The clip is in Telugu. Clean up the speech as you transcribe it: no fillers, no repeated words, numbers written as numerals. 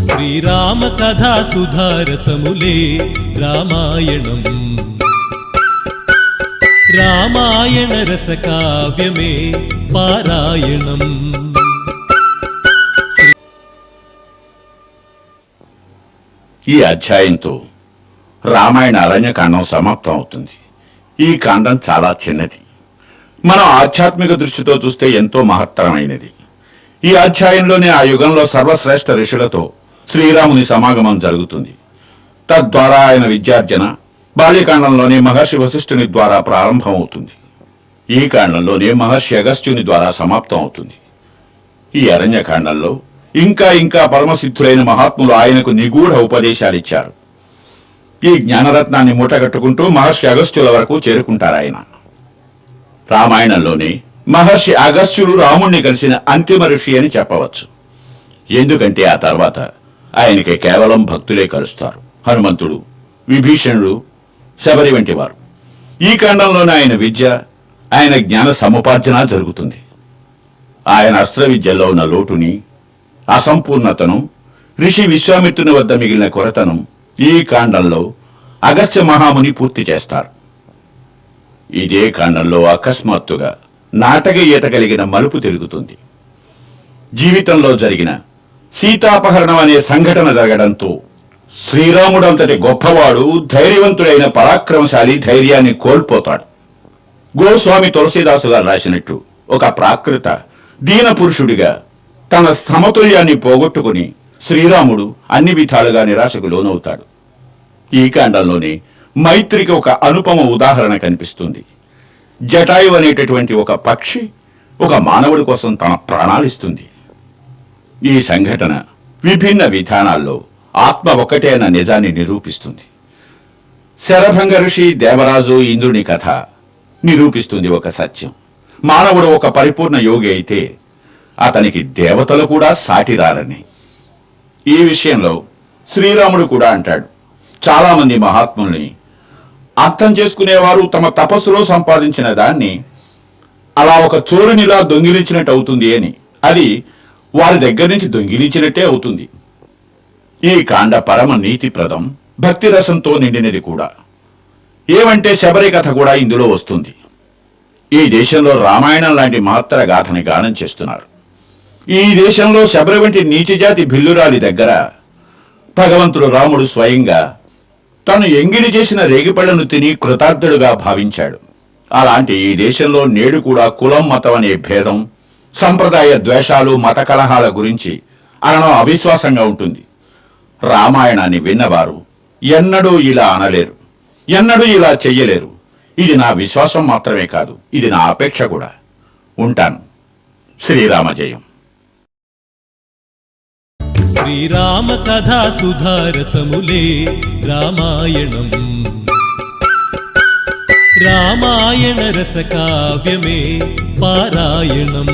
శ్రీరామ కథా సుధారసములే రామాయణం. రామాయణ రస కావ్యమే పారాయణం. ఈ అధ్యాయంతో రామాయణ అరణ్యకాండం సమాప్తం అవుతుంది. ఈ కాండం చాలా చిన్నది, మనం ఆధ్యాత్మిక దృష్టితో చూస్తే ఎంతో మహత్తరమైనది. ఈ అధ్యాయంలోనే ఆ యుగంలో సర్వశ్రేష్ఠ ఋషులతో శ్రీరాముని సమాగమం జరుగుతుంది. తద్వారా ఆయన విద్యార్జన బాల్యకాండంలోనే మహర్షి వశిష్ఠుని ద్వారా ప్రారంభమవుతుంది. ఈ కాండంలోనే మహర్షి అగస్త్యుని ద్వారా సమాప్తం అవుతుంది. ఈ అరణ్యకాండంలో ఇంకా పరమసిద్ధులైన మహాత్ములు ఆయనకు నిగూఢ ఉపదేశాలిచ్చారు. ఈ జ్ఞానరత్నాన్ని మూటగట్టుకుంటూ మహర్షి అగస్త్యుల వరకు చేరుకుంటారాయన. రామాయణంలోనే మహర్షి అగస్త్యుడు రాముణ్ణి కలిసిన అంతిమ ఋషి అని చెప్పవచ్చు. ఎందుకంటే ఆ తర్వాత ఆయనకి కేవలం భక్తులే కలుస్తారు. హనుమంతుడు, విభీషణుడు, శబరి వంటి వారు. ఈ కాండంలోనే ఆయన విద్య, ఆయన జ్ఞాన సముపార్జన జరుగుతుంది. ఆయన అస్త్ర విద్యలో ఉన్న లోటుని, అసంపూర్ణతను, ఋషి విశ్వామిత్రుని వద్ద మిగిలిన కొరతను ఈ కాండంలో అగస్త్య మహాముని పూర్తి చేస్తారు. ఇదే కాండంలో అకస్మాత్తుగా నాటకీయత కలిగిన మలుపు తిరుగుతుంది. జీవితంలో జరిగిన సీతాపహరణం అనే సంఘటన జరగడంతో శ్రీరాముడంతటి గొప్పవాడు, ధైర్యవంతుడైన పరాక్రమశాలి ధైర్యాన్ని కోల్పోతాడు. గోస్వామి తులసీదాసు గారు రాసినట్టు ఒక ప్రాకృత దీన పురుషుడిగా తన సమతుల్యాన్ని పోగొట్టుకుని శ్రీరాముడు అన్ని విధాలుగా నిరాశకు లోనవుతాడు. ఈ కాండంలోనే మైత్రికి ఒక అనుపమ ఉదాహరణ కనిపిస్తుంది. జటాయు అనేటటువంటి ఒక పక్షి ఒక మానవుడి కోసం తన ప్రాణాలిస్తుంది. ఈ సంఘటన విభిన్న విధానాల్లో ఆత్మ ఒక్కటే అన్న నిజాన్ని నిరూపిస్తుంది. శరభంగ ఋషి, దేవరాజు, ఇంద్రుని కథ నిరూపిస్తుంది ఒక సత్యం. మానవుడు ఒక పరిపూర్ణ యోగి అయితే అతనికి దేవతలు కూడా సాటిరారని. ఈ విషయంలో శ్రీరాముడు కూడా అంటాడు, చాలా మంది మహాత్ముల్ని అర్థం చేసుకునేవారు తమ తపస్సులో సంపాదించిన దాన్ని అలా ఒక చోరునిలా దొంగిలించినట్టు అవుతుంది అని, అది వారి దగ్గర నుంచి దొంగిలించినట్టే అవుతుంది. ఈ కాండ పరమ నీతిప్రదం, భక్తి రసంతో నిండినది కూడా. ఏమంటే శబరి కథ కూడా ఇందులో వస్తుంది. ఈ దేశంలో రామాయణం లాంటి మహత్తర గాథని గానం చేస్తున్నారు. ఈ దేశంలో శబరి వంటి నీచజాతి భిల్లురాలి దగ్గర భగవంతుడు రాముడు స్వయంగా తను ఎంగిలి చేసిన రేగిపళ్లను తిని కృతార్థుడుగా భావించాడు. అలాంటి ఈ దేశంలో నేడు కూడా కులం, మతం అనే భేదం, సంప్రదాయ ద్వేషాలు, మత కలహాల గురించి అనడం అవిశ్వాసంగా ఉంటుంది. రామాయణాన్ని విన్నవారు ఎన్నడూ ఇలా అనలేరు, ఎన్నడూ ఇలా చెయ్యలేరు. ఇది నా విశ్వాసం మాత్రమే కాదు, ఇది నా అపేక్ష కూడా. ఉంటాను. శ్రీరామ జయం. శ్రీరామ కథా సుధారసములే రామాయణం. రామాయణ రస కావ్యమే పారాయణం.